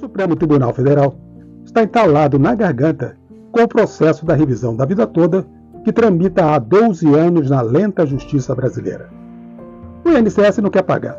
Supremo Tribunal Federal está entalado na garganta com o processo da revisão da vida toda que tramita há 12 anos na lenta justiça brasileira. O INSS não quer pagar.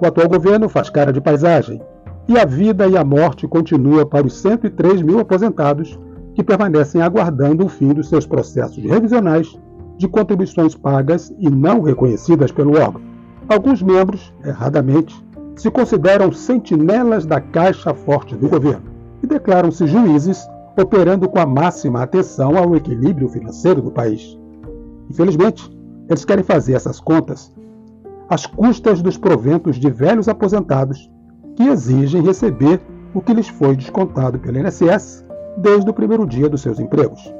O atual governo faz cara de paisagem e a vida e a morte continua para os 103 mil aposentados que permanecem aguardando o fim dos seus processos revisionais de contribuições pagas e não reconhecidas pelo órgão. Alguns membros, erradamente, se consideram sentinelas da caixa forte do governo e declaram-se juízes operando com a máxima atenção ao equilíbrio financeiro do país. Infelizmente, eles querem fazer essas contas às custas dos proventos de velhos aposentados que exigem receber o que lhes foi descontado pelo INSS desde o primeiro dia dos seus empregos.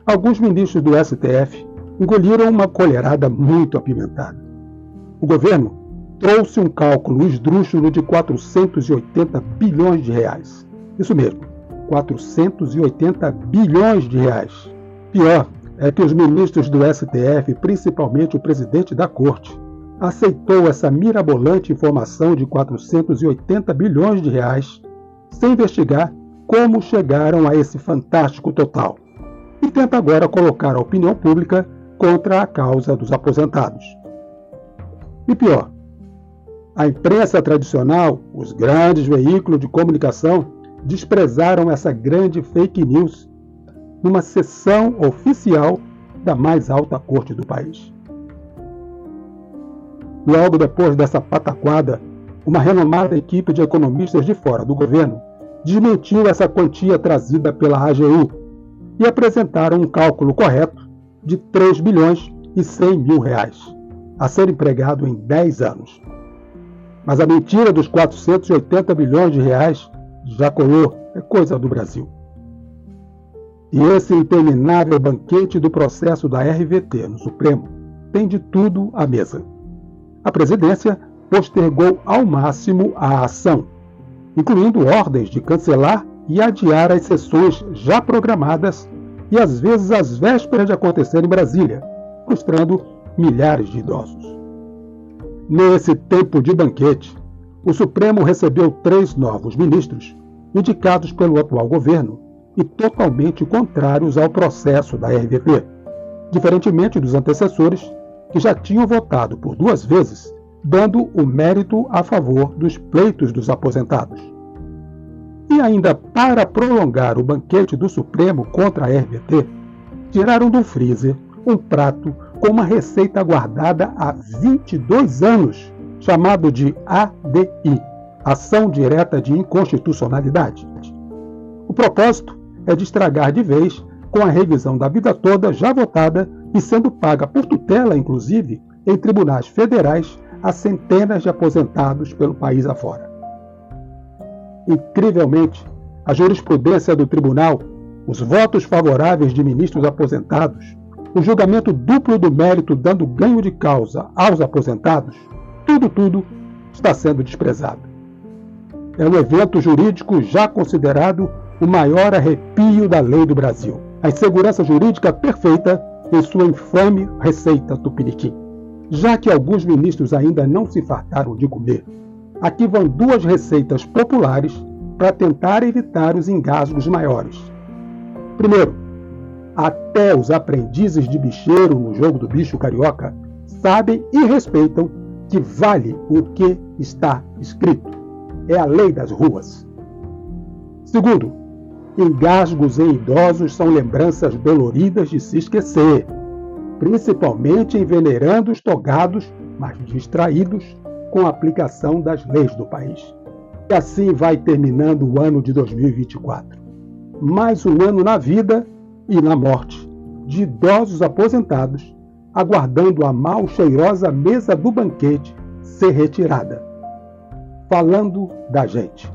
Alguns ministros do STF engoliram uma colherada muito apimentada. O governo trouxe um cálculo esdrúxulo de 480 bilhões de reais. Isso mesmo, 480 bilhões de reais. Pior é que os ministros do STF, principalmente o presidente da Corte, aceitou essa mirabolante informação de 480 bilhões de reais sem investigar como chegaram a esse fantástico total. E tenta agora colocar a opinião pública contra a causa dos aposentados. E pior, a imprensa tradicional, os grandes veículos de comunicação, desprezaram essa grande fake news numa sessão oficial da mais alta corte do país. Logo depois dessa pataquada, uma renomada equipe de economistas de fora do governo desmentiu essa quantia trazida pela AGU e apresentaram um cálculo correto de 3 bilhões e 100 mil reais, a ser empregado em 10 anos. Mas a mentira dos 480 bilhões de reais já colou, é coisa do Brasil. E esse interminável banquete do processo da RVT no Supremo tem de tudo à mesa. A presidência postergou ao máximo a ação, incluindo ordens de cancelar e adiar as sessões já programadas e às vezes às vésperas de acontecer em Brasília, frustrando milhares de idosos. Nesse tempo de banquete, o Supremo recebeu 3 novos ministros, indicados pelo atual governo e totalmente contrários ao processo da RVT, diferentemente dos antecessores, que já tinham votado por 2 vezes, dando o mérito a favor dos pleitos dos aposentados. E ainda para prolongar o banquete do Supremo contra a RVT, tiraram do freezer um prato com uma receita guardada há 22 anos, chamado de ADI, Ação Direta de Inconstitucionalidade. O propósito é de estragar de vez com a revisão da vida toda já votada e sendo paga por tutela, inclusive, em tribunais federais a centenas de aposentados pelo país afora. Incrivelmente, a jurisprudência do tribunal, os votos favoráveis de ministros aposentados, o julgamento duplo do mérito dando ganho de causa aos aposentados, tudo está sendo desprezado. É um evento jurídico já considerado o maior arrepio da lei do Brasil. A insegurança jurídica perfeita em sua infame receita tupiniquim. Já que alguns ministros ainda não se fartaram de comer, aqui vão 2 receitas populares para tentar evitar os engasgos maiores. Primeiro, até os aprendizes de bicheiro no jogo do bicho carioca sabem e respeitam que vale o que está escrito. É a lei das ruas. Segundo, engasgos em idosos são lembranças doloridas de se esquecer, principalmente em venerandos togados, mas distraídos com a aplicação das leis do país. E assim vai terminando o ano de 2024. Mais um ano na vida e na morte de idosos aposentados, aguardando a mal cheirosa mesa do banquete ser retirada. Falando da gente.